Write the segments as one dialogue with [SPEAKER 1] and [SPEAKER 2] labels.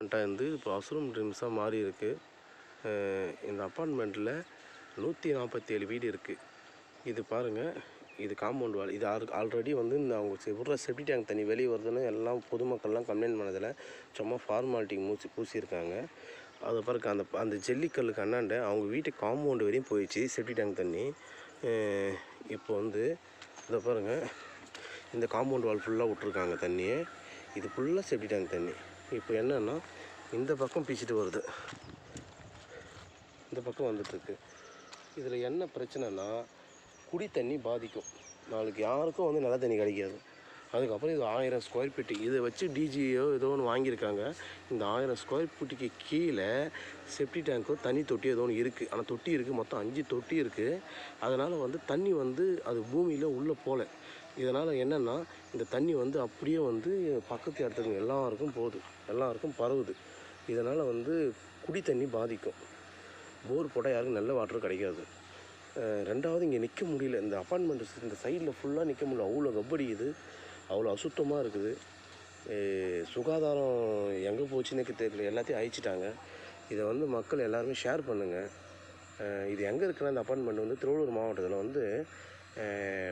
[SPEAKER 1] வந்து இப்போ அசுரம் ட்ரீம்ஸாக மாறி இருக்குது. இந்த அப்பார்ட்மெண்ட்டில் 147 வீடு இருக்குது. இது பாருங்கள், இது காம்பவுண்ட் வால். இது ஆல்ரெடி வந்து இந்த அவங்க விடுற செப்டி டேங்க் தண்ணி வெளியே வருதுன்னு எல்லாம் பொதுமக்கள்லாம் கம்ப்ளைண்ட் பண்ணதில் சும்மா ஃபார்மாலிட்டி பூசியிருக்காங்க. அதை பாருங்க, அந்த ஜல்லிக்கல்லுக்கு அண்ணாண்ட அவங்க வீட்டு காம்பவுண்டு வரையும் போயிடுச்சு செப்டி டேங்க் தண்ணி. இப்போ வந்து இதை பாருங்கள், இந்த காம்பவுண்ட் வால் ஃபுல்லாக விட்ருக்காங்க தண்ணியை. இது ஃபுல்லாக செப்டி டேங்க் தண்ணி. இப்போ என்னென்னா இந்த பக்கம் பீச்சிட்டு வருது, இந்த பக்கம் வந்துட்டுருக்கு. இதில் என்ன பிரச்சனைனா குடி தண்ணி பாதிக்கும். நாளைக்கு யாருக்கும் வந்து நல்ல தண்ணி கிடைக்காது. அதுக்கப்புறம் இது 1000 ஸ்கொயர் ஃபீட்டு இதை வச்சு டிஜியோ ஏதோ ஒன்று வாங்கியிருக்காங்க. இந்த 1000 ஸ்கொயர் ஃபீட்டுக்கு கீழே செப்டி டேங்க்கோ தண்ணி தொட்டி ஏதோ ஒன்று இருக்குது. ஆனால் தொட்டி இருக்குது, மொத்தம் 5 தொட்டி இருக்குது. அதனால் வந்து தண்ணி வந்து அது பூமியில் உள்ளே போகல. இதனால் என்னென்னா இந்த தண்ணி வந்து அப்படியே வந்து பக்கத்து இடத்துக்கு எல்லாருக்கும் போகுது, எல்லாருக்கும் பரவுது. இதனால் வந்து குடி தண்ணி பாதிக்கும். போர் போட்டால் யாருக்கும் நல்ல வாட்டர் கிடைக்காது. ரெண்டாவது இங்கே நிற்க முடியல. இந்த அப்பார்ட்மெண்ட்டு இந்த சைடில் ஃபுல்லாக நிற்க முடியல. அவ்வளோ கப்படிக்குது, அவ்வளோ அசுத்தமாக இருக்குது. சுகாதாரம் எங்கே போச்சுன்னு தெரியல, எல்லாத்தையும் அழிச்சிட்டாங்க. இதை வந்து மக்கள் எல்லாருமே ஷேர் பண்ணுங்கள். இது எங்கே இருக்குன்னா இந்த அப்பார்ட்மெண்ட் வந்து திருவள்ளூர் மாவட்டத்தில் வந்து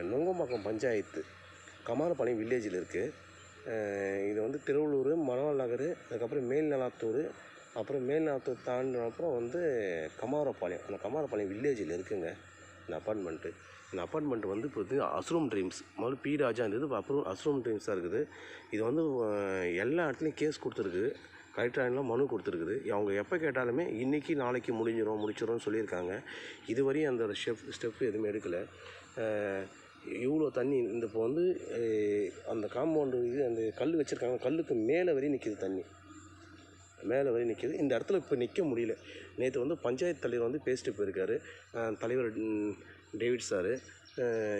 [SPEAKER 1] நுங்கம்பாக்கம் பஞ்சாயத்து கமாரப்பாளையம் வில்லேஜில் இருக்குது. இது வந்து திருவள்ளூர், மணவாள் நகர், அதுக்கப்புறம் மேல்நலாத்தூர், அப்புறம் மேல்நலாத்தூர் தாண்டின அப்புறம் வந்து கமாரப்பாளையம். அந்த கமாரப்பாளையம் வில்லேஜில் இருக்குங்க இந்த அப்பார்ட்மெண்ட்டு. இந்த அப்பார்ட்மெண்ட் வந்து இப்போ அசுரம் ட்ரீம்ஸ் முதல்ல பி ராஜா இருந்தது, அப்புறம் அசுரம் ட்ரீம்ஸாக இருக்குது. இது வந்து எல்லா இடத்துலையும் கேஸ் கொடுத்துருக்கு, கலெக்டர்லாம் மனு கொடுத்துருக்குது. அவங்க எப்போ கேட்டாலுமே இன்றைக்கி நாளைக்கு முடிச்சிடும்னு சொல்லியிருக்காங்க. இதுவரையும் அந்த ஸ்டெப் எதுவுமே எடுக்கலை. இவ்வளோ தண்ணி இந்த இப்போ வந்து அந்த காம்பவுண்டு இது அந்த கல் வச்சுருக்காங்க, கல்லுக்கு மேலே வரையும் நிற்கிது தண்ணி, மேலே வரையும் நிற்கிது. இந்த இடத்துல இப்போ நிற்க முடியல. நேற்று வந்து பஞ்சாயத்து தலைவர் வந்து பேசிட்டு போயிருக்காரு, தலைவர் டேவிட் சார்.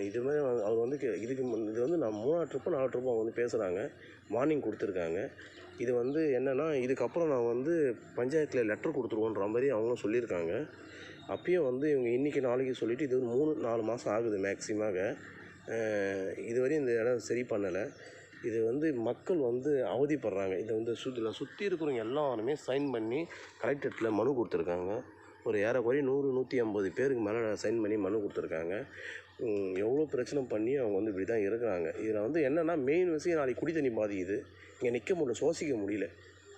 [SPEAKER 1] இதுமாதிரி அவர் வந்து இது வந்து நான் 3 ட்ரிப்போ 4 ட்ரிப்போ அவங்க வந்து பேசுகிறாங்க, வார்னிங் கொடுத்துருக்காங்க. இது வந்து என்னென்னா இதுக்கப்புறம் நான் வந்து பஞ்சாயத்தில் லெட்டர் கொடுத்துருவோன்ற மாதிரி அவங்களும் சொல்லியிருக்காங்க. அப்பயும் வந்து இவங்க இன்றைக்கி நாளைக்கு சொல்லிவிட்டு இது 3-4 மாதம் ஆகுது மேக்ஸிமாக. இதுவரையும் இந்த இடம் சரி பண்ணலை. இது வந்து மக்கள் வந்து அவதிப்படுறாங்க. இதை வந்து சுற்றி இருக்கிறவங்க எல்லாருமே சைன் பண்ணி கலெக்டரேட்டில் மனு கொடுத்துருக்காங்க. ஒரு ஏறக்குறைய 100-150 பேருக்கு மேலே சைன் பண்ணி மனு கொடுத்துருக்காங்க. எவ்வளோ பிரச்சனை பண்ணி அவங்க வந்து இப்படி தான் இருக்கிறாங்க. இதில் வந்து என்னென்னா மெயின் விஷயம், நாளைக்கு குடி தண்ணி பாதிக்குது. இங்கே நிற்க முடியல, சுவாசிக்க முடியல,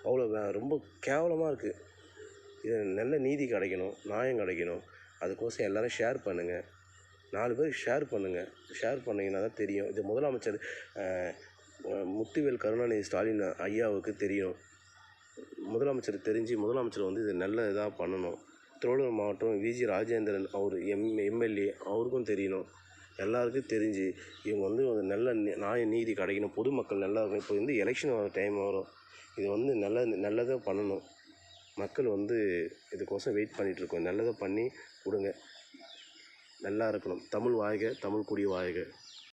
[SPEAKER 1] அவ்வளோ ரொம்ப கேவலமாக இருக்குது. இது நல்ல நீதி கிடைக்கணும், நியாயம் கிடைக்கணும். அதுக்கோசம் எல்லோரும் ஷேர் பண்ணுங்கள், 4 பேர் ஷேர் பண்ணுங்கள். ஷேர் பண்ணிங்கன்னா தான் தெரியும். இது முதலமைச்சர் முத்துவேல் கருணாநிதி ஸ்டாலின் ஐயாவுக்கு தெரியும். முதலமைச்சர் தெரிஞ்சு முதலமைச்சர் வந்து இது நல்ல இதாக பண்ணணும். திருவள்ளூர் மாவட்டம் விஜி ராஜேந்திரன் அவர் எம்எல்ஏ அவருக்கும் தெரியணும். எல்லாருக்கும் தெரிஞ்சு இவங்க வந்து ஒரு நல்ல நியாய நீதி கிடைக்கணும். பொதுமக்கள் நல்லா இருக்கும். இப்போ வந்து எலெக்ஷன் வர டைம் வரும். இது வந்து நல்லதாக பண்ணணும். மக்கள் வந்து இதுக்கோசம் வெயிட் பண்ணிகிட்ருக்கோம். நல்லதாக பண்ணி கொடுங்க, நல்லா இருக்கணும். தமிழ் வாழ்க, தமிழ் குடி வாழ்க.